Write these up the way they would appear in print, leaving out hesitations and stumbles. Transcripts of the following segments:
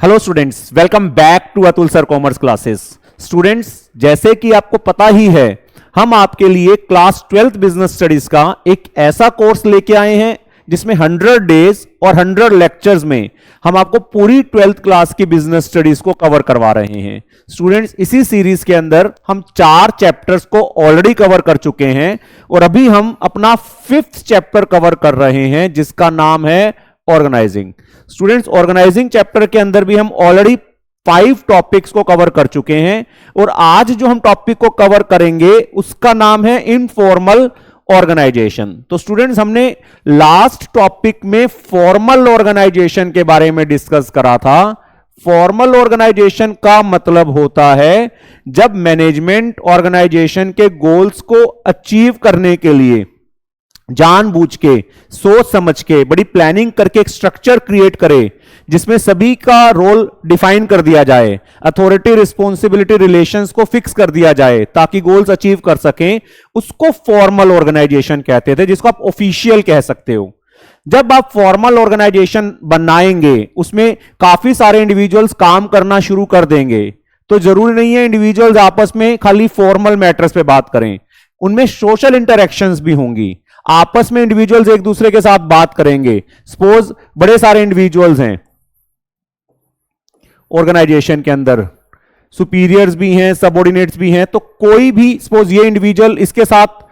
Hello students, welcome back to Atul sir commerce classes. Students, जैसे कि आपको पता ही है, हम आपके लिए क्लास 12th बिजनेस स्टडीज का एक ऐसा कोर्स लेके आए हैं जिसमें 100 डेज और 100 लेक्चर्स में हम आपको पूरी 12th क्लास की बिजनेस स्टडीज को कवर करवा रहे हैं। स्टूडेंट्स, इसी सीरीज के अंदर हम 4 चैप्टर्स को ऑलरेडी कवर कर चुके हैं और अभी हम अपना 5th चैप्टर कवर कर रहे हैं जिसका नाम है ऑर्गेनाइजिंग। स्टूडेंट्स, ऑर्गेनाइजिंग चैप्टर के अंदर भी हम ऑलरेडी 5 टॉपिक्स को कवर कर चुके हैं और आज जो हम टॉपिक को कवर करेंगे उसका नाम है इनफॉर्मल ऑर्गेनाइजेशन। तो स्टूडेंट्स, हमने लास्ट टॉपिक में फॉर्मल ऑर्गेनाइजेशन के बारे में डिस्कस करा था। फॉर्मल ऑर्गेनाइजेशन का मतलब होता है जब मैनेजमेंट ऑर्गेनाइजेशन के गोल्स को अचीव करने के लिए जानबूझ के, सोच समझ के, बड़ी प्लानिंग करके एक स्ट्रक्चर क्रिएट करे जिसमें सभी का रोल डिफाइन कर दिया जाए, अथॉरिटी रिस्पॉन्सिबिलिटी रिलेशंस को फिक्स कर दिया जाए ताकि गोल्स अचीव कर सकें, उसको फॉर्मल ऑर्गेनाइजेशन कहते थे, जिसको आप ऑफिशियल कह सकते हो। जब आप फॉर्मल ऑर्गेनाइजेशन बनाएंगे उसमें काफी सारे इंडिविजुअल्स काम करना शुरू कर देंगे। तो जरूरी नहीं है इंडिविजुअल्स आपस में खाली फॉर्मल मैटर्स पे बात करें, उनमें सोशल इंटरेक्शंस भी होंगी। आपस में इंडिविजुअल्स एक दूसरे के साथ बात करेंगे। सपोज बड़े सारे इंडिविजुअल्स हैं ऑर्गेनाइजेशन के अंदर, सुपीरियर्स भी हैं, सबऑर्डिनेट्स भी हैं, तो कोई भी सपोज ये इंडिविजुअल इसके साथ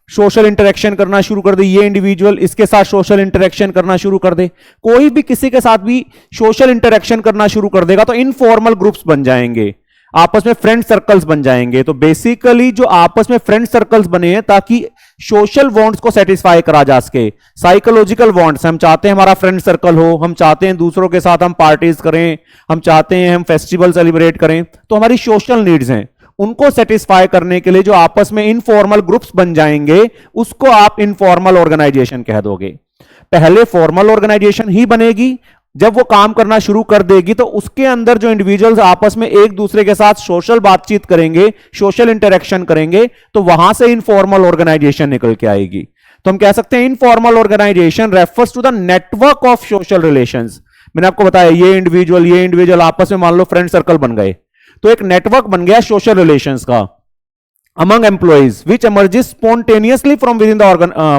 सोशल इंटरेक्शन करना शुरू कर दे, ये इंडिविजुअल इसके साथ सोशल इंटरेक्शन करना शुरू कर दे, कोई भी किसी के साथ भी सोशल इंटरेक्शन करना शुरू कर देगा तो इनफॉर्मल ग्रुप्स बन जाएंगे, आपस में फ्रेंड सर्कल्स बन जाएंगे। तो बेसिकली जो आपस में फ्रेंड सर्कल्स बने हैं ताकि सोशल बॉन्ड्स को सेटिस्फाई करा जा सके, साइकोलॉजिकल बॉन्ड्स, हम चाहते हैं हमारा फ्रेंड सर्कल हो, हम चाहते हैं दूसरों के साथ हम पार्टीज करें, हम चाहते हैं हम फेस्टिवल सेलिब्रेट करें, तो हमारी सोशल नीड्स हैं, उनको सेटिस्फाई करने के लिए जो आपस में इनफॉर्मल ग्रुप्स बन जाएंगे उसको आप इनफॉर्मल ऑर्गेनाइजेशन कह दोगे। पहले फॉर्मल ऑर्गेनाइजेशन ही बनेगी, जब वो काम करना शुरू कर देगी तो उसके अंदर जो इंडिविजुअल्स आपस में एक दूसरे के साथ सोशल बातचीत करेंगे, सोशल इंटरेक्शन करेंगे, तो वहां से इनफॉर्मल ऑर्गेनाइजेशन निकल के आएगी। तो हम कह सकते हैं informal organisation refers to the network of social relations. मैंने आपको बताया ये इंडिविजुअल आपस में मान लो फ्रेंड सर्कल बन गए, तो एक नेटवर्क बन गया सोशल रिलेशंस का among employees which emerges spontaneously from within the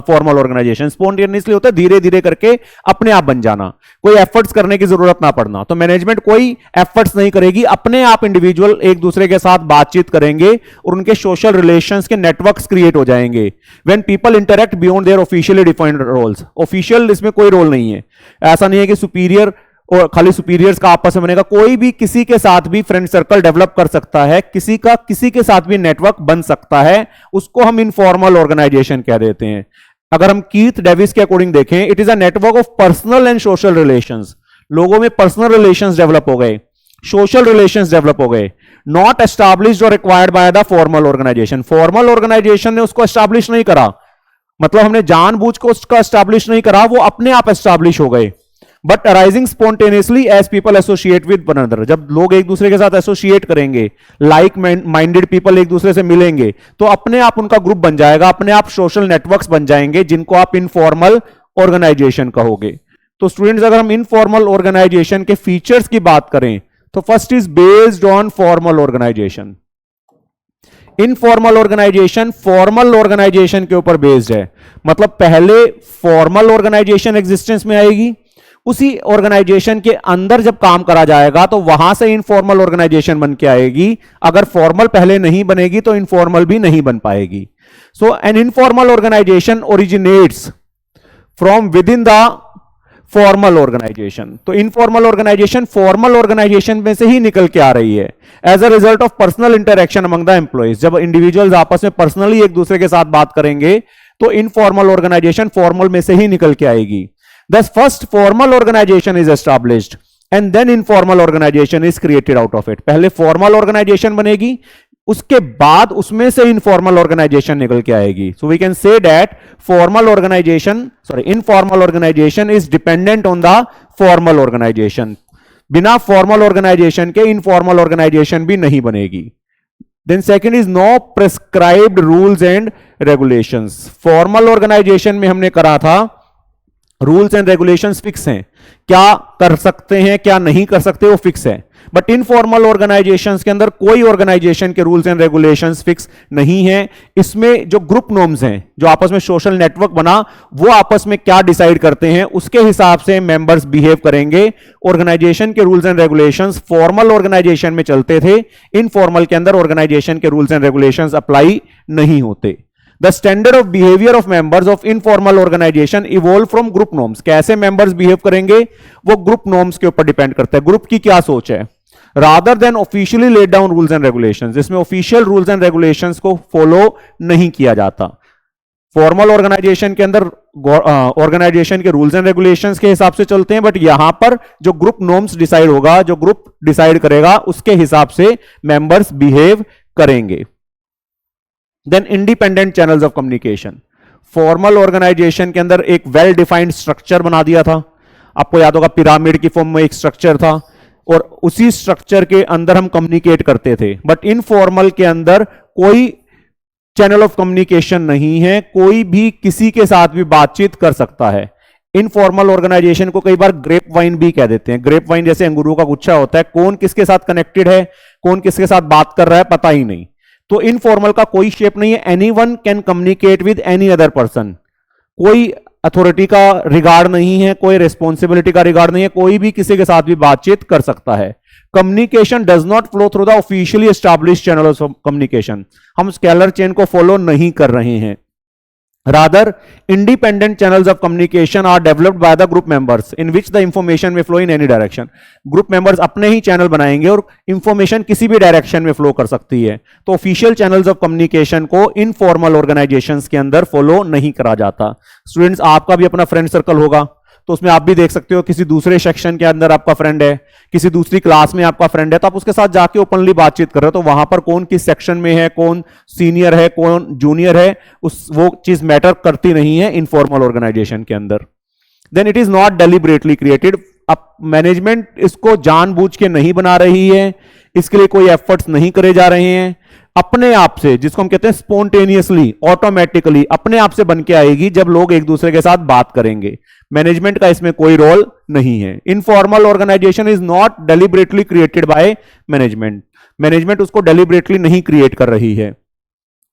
formal organization। spontaneously होता है धीरे धीरे करके अपने आप बन जाना, कोई एफर्ट्स करने की जरूरत ना पड़ना। तो मैनेजमेंट कोई एफर्ट्स नहीं करेगी, अपने आप इंडिविजुअल एक दूसरे के साथ बातचीत करेंगे और उनके सोशल रिलेशंस के नेटवर्क्स क्रिएट हो जाएंगे। When people interact beyond their officially defined roles. Official इसमें कोई रोल नहीं है, ऐसा नहीं है कि सुपीरियर और खाली सुपीरियर्स का आपस में बनेगा, कोई भी किसी के साथ भी फ्रेंड सर्कल डेवलप कर सकता है, किसी का किसी के साथ भी नेटवर्क बन सकता है, उसको हम इनफॉर्मल ऑर्गेनाइजेशन कह देते हैं। अगर हम कीथ डेविस के अकॉर्डिंग देखें, it is a network of personal and social relations. लोगों में पर्सनल रिलेशंस डेवलप हो गए, सोशल रिलेशंस डेवलप हो गए, नॉट एस्टैब्लिश्ड और required by the formal organisation. Formal organisation ने उसको एस्टैब्लिश नहीं करा, मतलब हमने जानबूझ को उसका एस्टैब्लिश नहीं करा, वो अपने आप एस्टैब्लिश हो गए। But arising spontaneously as people associate with one another. जब लोग एक दूसरे के साथ एसोसिएट करेंगे, लाइक माइंडेड पीपल एक दूसरे से मिलेंगे, तो अपने आप उनका ग्रुप बन जाएगा, अपने आप सोशल नेटवर्क्स बन जाएंगे जिनको आप इनफॉर्मल ऑर्गेनाइजेशन कहोगे। तो स्टूडेंट्स, अगर हम इनफॉर्मल ऑर्गेनाइजेशन के फीचर्स की बात करें तो first is based on formal organisation. Informal organisation formal organisation के ऊपर बेस्ड है, मतलब पहले फॉर्मल ऑर्गेनाइजेशन एग्जिस्टेंस में आएगी, उसी ऑर्गेनाइजेशन के अंदर जब काम करा जाएगा तो वहां से इनफॉर्मल ऑर्गेनाइजेशन बन के आएगी। अगर फॉर्मल पहले नहीं बनेगी तो इनफॉर्मल भी नहीं बन पाएगी। So an informal organisation originates from within the formal organisation. तो इनफॉर्मल ऑर्गेनाइजेशन फॉर्मल ऑर्गेनाइजेशन में से ही निकल के आ रही है as a result of personal interaction among the employees. जब इंडिविजुअल्स आपस में पर्सनली एक दूसरे के साथ बात करेंगे तो इनफॉर्मल ऑर्गेनाइजेशन फॉर्मल में से ही निकल के आएगी। Thus, first formal organization is established and then informal organization is created out of it। पहले formal organization बनेगी, उसके बाद उसमें से informal organization निकल के आएगी। So we can say that informal organization is dependent on the formal organization। बिना formal organization के informal organization भी नहीं बनेगी। Then second is no prescribed rules and regulations। Formal organization में हमने करा था रूल्स एंड रेगुलेशंस फिक्स हैं, क्या कर सकते हैं क्या नहीं कर सकते वो फिक्स है। बट इनफॉर्मल ऑर्गेनाइजेशंस के अंदर कोई ऑर्गेनाइजेशन के रूल्स एंड रेगुलेशंस फिक्स नहीं है। इसमें जो ग्रुप नॉर्म्स हैं, जो आपस में सोशल नेटवर्क बना, वो आपस में क्या डिसाइड करते हैं उसके हिसाब से मेंबर्स बिहेव करेंगे। ऑर्गेनाइजेशन के rules and regulations formal organisation में चलते थे, इनफॉर्मल के अंदर ऑर्गेनाइजेशन के रूल्स एंड रेगुलेशंस अप्लाई नहीं होते। The standard of behavior of members of informal organization evolve from group norms। कैसे members behave करेंगे वो group norms के ऊपर डिपेंड करता है, ग्रुप की क्या सोच है। Rather than officially laid down rules and regulations, जिसमें official rules and regulations को follow नहीं किया जाता। फॉर्मल ऑर्गेनाइजेशन के अंदर ऑर्गेनाइजेशन के रूल्स एंड रेगुलेशंस के हिसाब से चलते हैं, बट यहां पर जो ग्रुप नॉर्म्स डिसाइड होगा, जो ग्रुप डिसाइड करेगा उसके हिसाब से मेंबर्स बिहेव करेंगे। Then independent channels of communication. Formal organisation के अंदर एक वेल डिफाइंड स्ट्रक्चर बना दिया था, आपको याद होगा पिरामिड की फॉर्म में एक स्ट्रक्चर था, और उसी स्ट्रक्चर के अंदर हम कम्युनिकेट करते थे। बट इनफॉर्मल के अंदर कोई चैनल ऑफ कम्युनिकेशन नहीं है, कोई भी किसी के साथ भी बातचीत कर सकता है। इनफॉर्मल ऑर्गेनाइजेशन को कई बार ग्रेप वाइन भी कह देते हैं। ग्रेप वाइन जैसे अंगूरों का गुच्छा होता है, कौन किसके साथ कनेक्टेड है, कौन किसके साथ बात कर रहा है, पता ही नहीं। तो इनफॉर्मल का कोई शेप नहीं है, anyone can communicate with any other person. कोई अथॉरिटी का रिगार्ड नहीं है, कोई रिस्पॉन्सिबिलिटी का रिगार्ड नहीं है, कोई भी किसी के साथ भी बातचीत कर सकता है। Communication does not flow through the officially established channel of communication. हम स्केलर चेन को फॉलो नहीं कर रहे हैं। Rather, independent channels of communication are developed by the group members in which the information may flow in any direction। Group members अपने ही channel बनाएंगे और information किसी भी डायरेक्शन में फ्लो कर सकती है। तो ऑफिशियल चैनल्स ऑफ कम्युनिकेशन को इनफॉर्मल ऑर्गेनाइजेशंस के अंदर फॉलो नहीं करा जाता। स्टूडेंट्स, आपका भी अपना फ्रेंड सर्कल होगा, तो उसमें आप भी देख सकते हो किसी दूसरे सेक्शन के अंदर आपका फ्रेंड है, किसी दूसरी क्लास में आपका फ्रेंड है, तो आप उसके साथ जाके ओपनली बातचीत कर रहे हो। तो वहां पर कौन किस सेक्शन में है, कौन सीनियर है, कौन जूनियर है, वो चीज मैटर करती नहीं है इनफॉर्मल ऑर्गेनाइजेशन के अंदर। Then it is not deliberately created. अब मैनेजमेंट इसको जानबूझ के नहीं बना रही है, इसके लिए कोई एफर्ट्स नहीं करे जा रहे हैं। अपने आप से, जिसको हम कहते हैं स्पॉन्टेनियसली, ऑटोमेटिकली अपने आप से बन के आएगी जब लोग एक दूसरे के साथ बात करेंगे। मैनेजमेंट का इसमें कोई रोल नहीं है। Informal organisation is not deliberately created by management. Management उसको डेलिबरेटली नहीं क्रिएट कर रही है।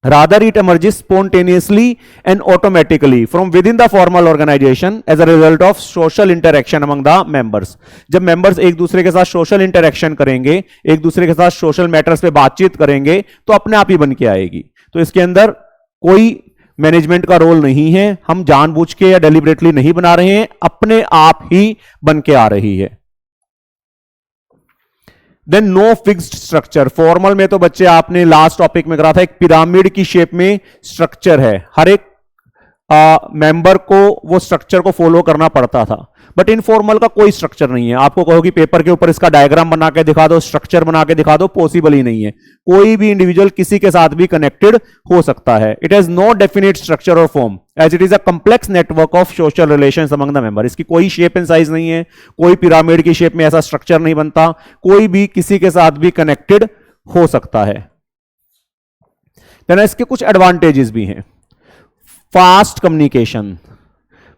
Rather, it emerges spontaneously and automatically from within the formal organization as a result of social interaction among the members। जब members एक दूसरे के साथ social interaction करेंगे, एक दूसरे के साथ social matters पे बातचीत करेंगे, तो अपने आप ही बन के आएगी। तो इसके अंदर कोई मैनेजमेंट का रोल नहीं है, हम जानबूझ के या डेलिबरेटली नहीं बना रहे हैं, अपने आप ही बन के आ रही है। Then no fixed structure. Formal में तो बच्चे आपने लास्ट टॉपिक में करा था, एक पिरामिड की शेप में स्ट्रक्चर है, हर एक मेंबर को वो स्ट्रक्चर को फॉलो करना पड़ता था। बट इनफॉर्मल का कोई स्ट्रक्चर नहीं है। आपको कहो कि पेपर के ऊपर इसका डायग्राम बना के दिखा दो, स्ट्रक्चर बना के दिखा दो, पॉसिबल ही नहीं है। कोई भी इंडिविजुअल किसी के साथ भी कनेक्टेड हो सकता है। It has no definite structure और form as it is a complex network of social relations among the member. इसकी कोई शेप एंड साइज नहीं है, कोई पिरामिड की शेप में ऐसा स्ट्रक्चर नहीं बनता, कोई भी किसी के साथ भी कनेक्टेड हो सकता है। इसके कुछ एडवांटेजेस भी हैं। Fast communication.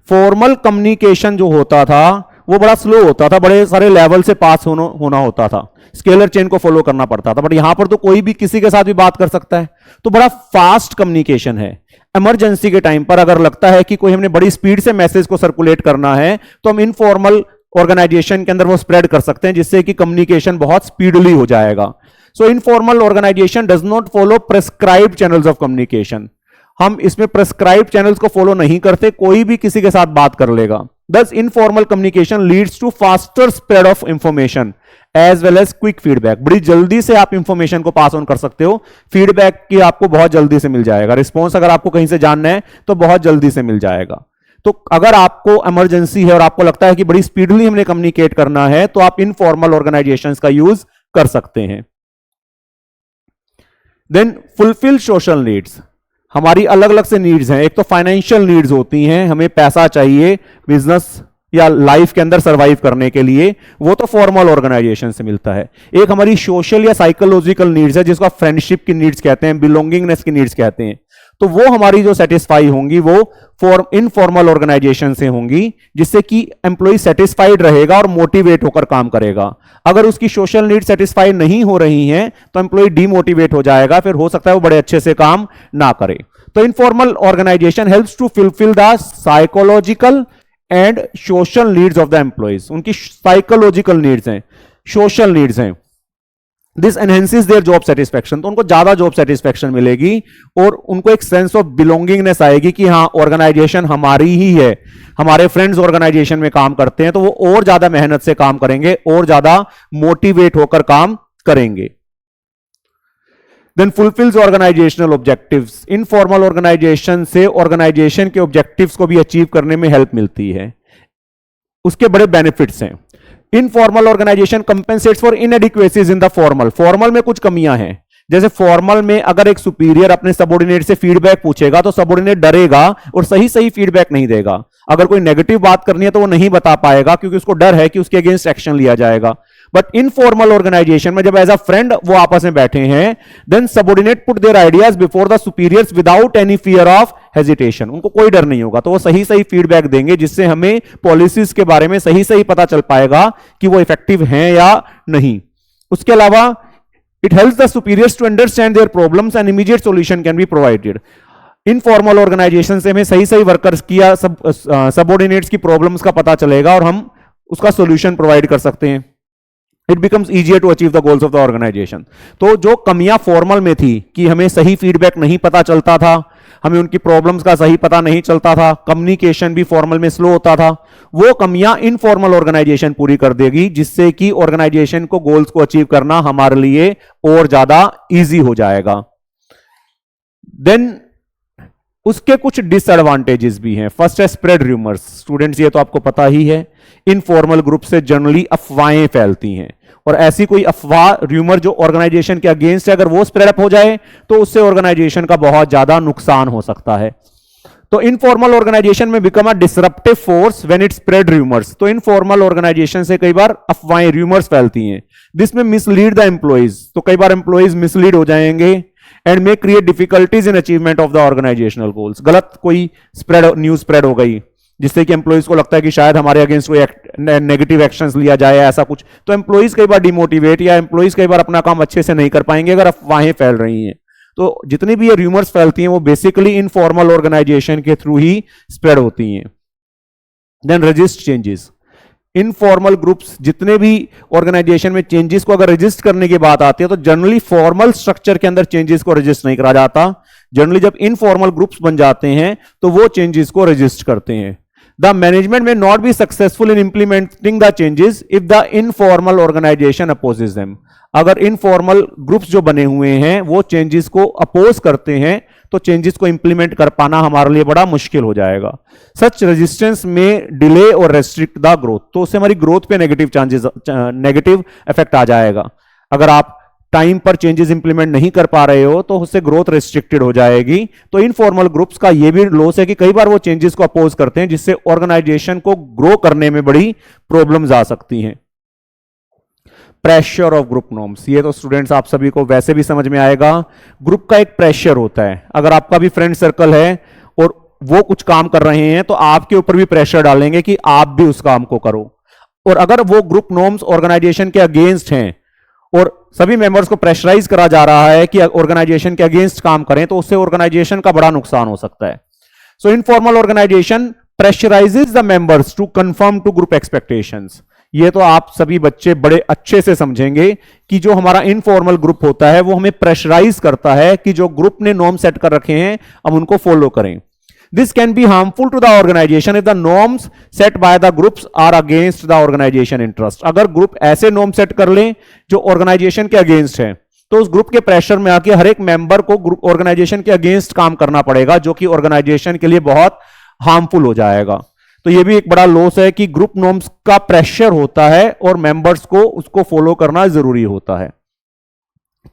फॉर्मल कम्युनिकेशन जो होता था वो बड़ा स्लो होता था, बड़े सारे लेवल से पास होना होता था, स्केलर चेन को फॉलो करना पड़ता था। बट यहां पर तो कोई भी किसी के साथ भी बात कर सकता है, तो बड़ा फास्ट कम्युनिकेशन है। इमरजेंसी के टाइम पर अगर लगता है कि कोई हमने बड़ी स्पीड से मैसेज को सर्कुलेट करना है, तो हम इनफॉर्मल ऑर्गेनाइजेशन के अंदर वो स्प्रेड कर सकते हैं, जिससे कि कम्युनिकेशन बहुत स्पीडली हो जाएगा। So informal organisation does not follow prescribed channels of communication. हम इसमें प्रेस्क्राइब चैनल्स को फॉलो नहीं करते, कोई भी किसी के साथ बात कर लेगा। Thus informal communication leads to faster spread of information as well as quick feedback. बड़ी जल्दी से आप इंफॉर्मेशन को पास ऑन कर सकते हो, फीडबैक की आपको बहुत जल्दी से मिल जाएगा, रिस्पॉन्स अगर आपको कहीं से जानना है तो बहुत जल्दी से मिल जाएगा। तो अगर आपको इमरजेंसी है और आपको लगता है कि बड़ी स्पीडली हमने कम्युनिकेट करना है, तो आप इनफॉर्मल ऑर्गेनाइजेशंस का यूज कर सकते हैं। Then fulfil social needs. हमारी अलग अलग से नीड्स हैं। एक तो फाइनेंशियल नीड्स होती हैं, हमें पैसा चाहिए बिजनेस या लाइफ के अंदर सरवाइव करने के लिए, वो तो फॉर्मल ऑर्गेनाइजेशन से मिलता है। एक हमारी सोशल या साइकोलॉजिकल नीड्स है, जिसको फ्रेंडशिप की नीड्स कहते हैं, बिलोंगिंगनेस की नीड्स कहते हैं। तो वो हमारी जो सेटिस्फाई होंगी वो इनफॉर्मल ऑर्गेनाइजेशन से होंगी, जिससे कि एम्प्लॉय सेटिस्फाइड रहेगा और मोटिवेट होकर काम करेगा। अगर उसकी सोशल नीड सेटिस्फाई नहीं हो रही हैं तो एम्प्लॉय डीमोटिवेट हो जाएगा, फिर हो सकता है वो बड़े अच्छे से काम ना करे। तो informal organisation helps to fulfil the psychological and social needs of the employees. उनकी साइकोलॉजिकल नीड्स हैं, सोशल नीड्स हैं। This enhances their job satisfaction, तो उनको ज्यादा जॉब सेटिस्फैक्शन मिलेगी और उनको एक सेंस ऑफ बिलोंगिंगनेस आएगी कि हाँ ऑर्गेनाइजेशन हमारी ही है, हमारे फ्रेंड्स ऑर्गेनाइजेशन में काम करते हैं, तो वो और ज्यादा मेहनत से काम करेंगे और ज्यादा मोटिवेट होकर काम करेंगे। Then fulfils organisational objectives, informal organisation से ऑर्गेनाइजेशन के ऑब्जेक्टिव्स को भी अचीव करने में हेल्प मिलती है। उसके बड़े बेनिफिट्स हैं। Informal organisation compensates for inadequacies in the formal, formal में कुछ कमियां हैं। जैसे फॉर्मल में अगर एक सुपीरियर अपने सबऑर्डिनेट से फीडबैक पूछेगा तो सबऑर्डिनेट डरेगा और सही सही फीडबैक नहीं देगा। अगर कोई नेगेटिव बात करनी है तो वो नहीं बता पाएगा क्योंकि उसको डर है कि उसके अगेंस्ट एक्शन लिया जाएगा। बट इनफॉर्मल ऑर्गेनाइजेशन में जब एज अ फ्रेंड वो आपस में बैठे हैं, then subordinate put their ideas before the superiors without any fear of hesitation. उनको कोई डर नहीं होगा, तो वो सही सही फीडबैक देंगे जिससे हमें पॉलिसीज के बारे में सही सही पता चल पाएगा कि वो इफेक्टिव हैं या नहीं। उसके अलावा it helps the superiors to understand their problems and immediate solution can be provided. Informal organisation से हमें सही सही वर्कर्स की या सबऑर्डिनेट्स की प्रॉब्लम्स का पता चलेगा और हम उसका सॉल्यूशन प्रोवाइड कर सकते हैं। It becomes easier to achieve the goals of the organisation. तो जो कमियां फॉर्मल में थी कि हमें सही फीडबैक नहीं पता चलता था, हमें उनकी प्रॉब्लम्स का सही पता नहीं चलता था, कम्युनिकेशन भी फॉर्मल में स्लो होता था, वो कमियां इनफॉर्मल ऑर्गेनाइजेशन पूरी कर देगी, जिससे कि ऑर्गेनाइजेशन को गोल्स को अचीव करना हमारे लिए और ज्यादा इजी हो जाएगा। देन उसके कुछ डिसएडवांटेजेस भी हैं। फर्स्ट है स्प्रेड रूमर्स। स्टूडेंट्स ये तो आपको पता ही है, इनफॉर्मल ग्रुप से जनरली अफवाहें फैलती हैं और ऐसी कोई अफवाह रूमर जो ऑर्गेनाइजेशन के अगेंस्ट है, अगर वो स्प्रेड अप हो जाए तो उससे ऑर्गेनाइजेशन का बहुत ज्यादा नुकसान हो सकता है। तो इनफॉर्मल ऑर्गेनाइजेशन में become a disruptive force when it spread rumours. तो इनफॉर्मल ऑर्गेनाइजेशन से कई बार अफवाहें रूमर्स फैलती हैं, जिसमें मिसलीड द एम्प्लॉइज। तो कई बार एम्प्लॉइज मिसलीड हो जाएंगे and may create difficulties in achievement of the organisational goals. गलत कोई न्यूज स्प्रेड हो गई जिससे कि एम्प्लॉइज को लगता है कि शायद हमारे अगेंस्ट कोई नेगेटिव एक्शंस लिया जाए, ऐसा कुछ, तो एम्प्लॉइज कई बार डिमोटिवेट या एम्प्लॉइज कई बार अपना काम अच्छे से नहीं कर पाएंगे अगर अफवाहें फैल रही हैं। तो जितनी भी ये रूमर्स फैलती हैं वो बेसिकली इनफॉर्मल ऑर्गेनाइजेशन के थ्रू ही स्प्रेड होती हैं। Then resist changes. Informal groups जितने भी ऑर्गेनाइजेशन में चेंजेस को अगर रजिस्ट करने की बात आती है तो जनरली फॉर्मल स्ट्रक्चर के अंदर चेंजेस को रजिस्ट नहीं करा जाता। जनरली जब इनफॉर्मल ग्रुप्स बन जाते हैं तो वो चेंजेस को रजिस्ट करते हैं। The management may not be successful in implementing the changes if the informal organisation opposes them. अगर इनफॉर्मल ग्रुप्स जो बने हुए हैं वो चेंजेस को अपोज करते हैं तो चेंजेस को इंप्लीमेंट कर पाना हमारे लिए बड़ा मुश्किल हो जाएगा। सच रेजिस्टेंस में डिले और रेस्ट्रिक्ट द ग्रोथ, तो उससे हमारी ग्रोथ पे नेगेटिव इफेक्ट आ जाएगा। अगर आप टाइम पर चेंजेस इंप्लीमेंट नहीं कर पा रहे हो तो उससे ग्रोथ रेस्ट्रिक्टेड हो जाएगी। तो इनफॉर्मल ग्रुप्स का ये भी लॉस है कि कई बार वो चेंजेस को अपोज करते हैं जिससे ऑर्गेनाइजेशन को ग्रो करने में बड़ी प्रॉब्लम्स आ सकती हैं। प्रेशर ऑफ ग्रुप नॉर्म्स, ये तो स्टूडेंट्स आप सभी को वैसे भी समझ में आएगा। ग्रुप का एक प्रेशर होता है। अगर आपका भी फ्रेंड सर्कल है और वो कुछ काम कर रहे हैं तो आपके ऊपर भी प्रेशर डालेंगे कि आप भी उस काम को करो। और अगर वो ग्रुप नॉर्म्स ऑर्गेनाइजेशन के अगेंस्ट हैं और सभी मेंबर्स को प्रेशराइज करा जा रहा है कि ऑर्गेनाइजेशन के अगेंस्ट काम करें तो उससे ऑर्गेनाइजेशन का बड़ा नुकसान हो सकता है। So informal organisation pressurises the members to conform to group expectations. ये तो आप सभी बच्चे बड़े अच्छे से समझेंगे कि जो हमारा इनफॉर्मल ग्रुप होता है वो हमें प्रेशराइज करता है कि जो ग्रुप ने नॉर्म सेट कर रखे हैं अब उनको फॉलो करें। This can be harmful to the organisation if the norms set by the groups are against the organisation interest. अगर ग्रुप ऐसे नॉर्म सेट कर लें जो ऑर्गेनाइजेशन के अगेंस्ट है तो उस ग्रुप के प्रेशर में आके हर एक मेंबर को ग्रुप ऑर्गेनाइजेशन के अगेंस्ट काम करना पड़ेगा, जो कि ऑर्गेनाइजेशन के लिए बहुत हार्मफुल हो जाएगा। तो ये भी एक बड़ा लॉस है कि ग्रुप नॉर्म्स का प्रेशर होता है और मेंबर्स को उसको फॉलो करना जरूरी होता है।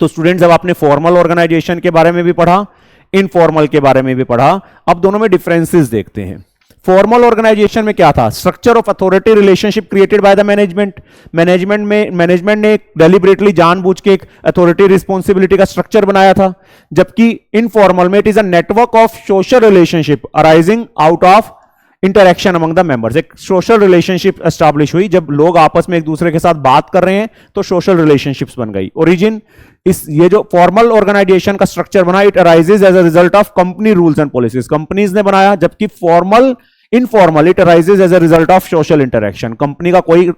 तो स्टूडेंट्स, जब आपने फॉर्मल ऑर्गेनाइजेशन के बारे में भी पढ़ा, इनफॉर्मल के बारे में भी पढ़ा, अब दोनों में डिफरेंसेस देखते हैं। फॉर्मल ऑर्गेनाइजेशन में क्या था? Structure of authority relationship created by the management. Management ने डेलिबरेटली जानबूझ के एक अथॉरिटी रिस्पॉन्सिबिलिटी का स्ट्रक्चर बनाया था। जबकि इनफॉर्मल में it is a network of social relationship arising out of interaction among the members. एक सोशल रिलेशनशिप एस्टैब्लिश हुई, जब लोग आपस में एक दूसरे के साथ बात कर रहे हैं तो सोशल रिलेशनशिप्स बन गई। ओरिजिन ये जो फॉर्मल ऑर्गेनाइजेशन का स्ट्रक्चर बना, it arises as a result of company rules and policies, companies ने बनाया। जबकि formal informal it arises as a result of social interaction, company का कोई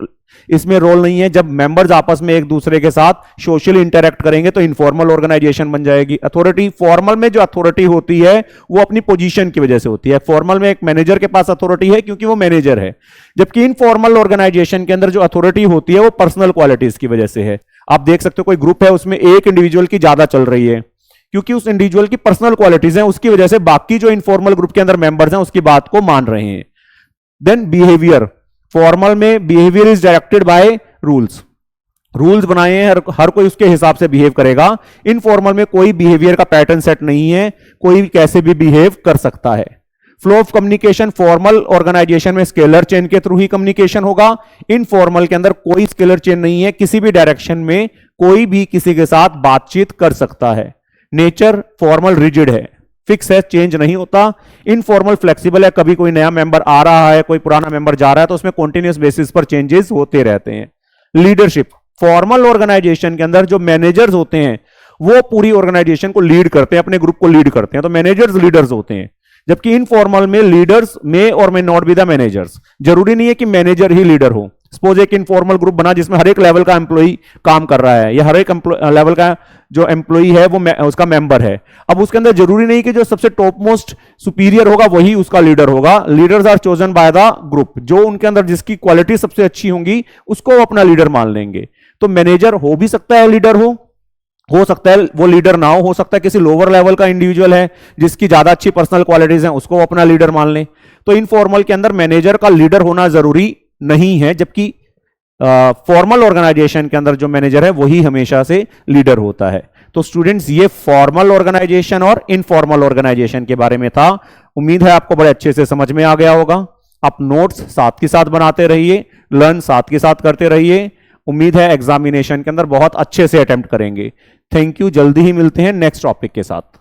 इसमें रोल नहीं है। जब मेंबर्स आपस में एक दूसरे के साथ सोशली इंटरेक्ट करेंगे तो इनफॉर्मल ऑर्गेनाइजेशन बन जाएगी। अथॉरिटी, फॉर्मल में जो अथॉरिटी होती है वो अपनी पोजीशन की वजह से होती है। फॉर्मल में एक मैनेजर के पास अथॉरिटी है क्योंकि वो मैनेजर है, जबकि इनफॉर्मल ऑर्गेनाइजेशन के अंदर जो अथॉरिटी होती है वो पर्सनल क्वालिटीज की वजह से है। आप देख सकते हो कोई ग्रुप है, उसमें एक इंडिविजुअल की ज्यादा चल रही है क्योंकि उस इंडिविजुअल की पर्सनल क्वालिटीज हैं, उसकी वजह से बाकी जो इनफॉर्मल ग्रुप के अंदर मेंबर्स हैं उसकी बात को मान रहे हैं। देन बिहेवियर, फॉर्मल में behaviour is directed by rules, rules बनाए हैं, हर कोई उसके हिसाब से बिहेव करेगा। इनफॉर्मल में कोई बिहेवियर का पैटर्न सेट नहीं है, कोई कैसे भी बिहेव कर सकता है। Flow of communication, formal organisation में स्केलर चेन के थ्रू ही कम्युनिकेशन होगा। इनफॉर्मल के अंदर कोई स्केलर चेन नहीं है, किसी भी डायरेक्शन में कोई भी किसी के साथ बातचीत कर सकता है। नेचर फॉर्मल रिजिड है, फिक्स है, चेंज नहीं होता। इनफॉर्मल फ्लेक्सिबल है, कभी कोई नया मेंबर आ रहा है, कोई पुराना मेंबर जा रहा है तो उसमें कॉन्टिन्यूस बेसिस पर चेंजेस होते रहते हैं। लीडरशिप, फॉर्मल ऑर्गेनाइजेशन के अंदर जो मैनेजर्स होते हैं वो पूरी ऑर्गेनाइजेशन को लीड करते हैं, अपने ग्रुप को लीड करते हैं, तो मैनेजर्स लीडर्स होते हैं। जबकि इनफॉर्मल में लीडर्स में और may not be the managers, जरूरी नहीं है कि मैनेजर ही लीडर हो। सपोज एक इनफॉर्मल ग्रुप बना जिसमें हर एक लेवल का एम्प्लॉई काम कर रहा है या हर एक लेवल का जो एम्प्लॉई है वो उसका मेंबर है। अब उसके अंदर जरूरी नहीं कि जो सबसे टॉप मोस्ट सुपीरियर होगा वही उसका लीडर होगा। Leaders are chosen by the group, जो उनके अंदर जिसकी क्वालिटी सबसे अच्छी होंगी उसको वो अपना लीडर मान लेंगे। तो मैनेजर हो भी सकता है लीडर हो सकता है वो लीडर ना हो सकता है किसी लोअर लेवल का इंडिविजुअल है जिसकी ज्यादा अच्छी पर्सनल क्वालिटीज हैं, उसको अपना लीडर मान लें। तो इनफॉर्मल के अंदर मैनेजर का लीडर होना जरूरी नहीं है, जबकि फॉर्मल ऑर्गेनाइजेशन के अंदर जो मैनेजर है वही हमेशा से लीडर होता है। तो स्टूडेंट्स, ये फॉर्मल ऑर्गेनाइजेशन और इनफॉर्मल ऑर्गेनाइजेशन के बारे में था। उम्मीद है आपको बड़े अच्छे से समझ में आ गया होगा। आप नोट्स साथ के साथ बनाते रहिए, लर्न साथ के साथ करते रहिए। उम्मीद है एग्जामिनेशन के अंदर बहुत अच्छे से अटेम्प्ट करेंगे। थैंक यू, जल्दी ही मिलते हैं नेक्स्ट टॉपिक के साथ।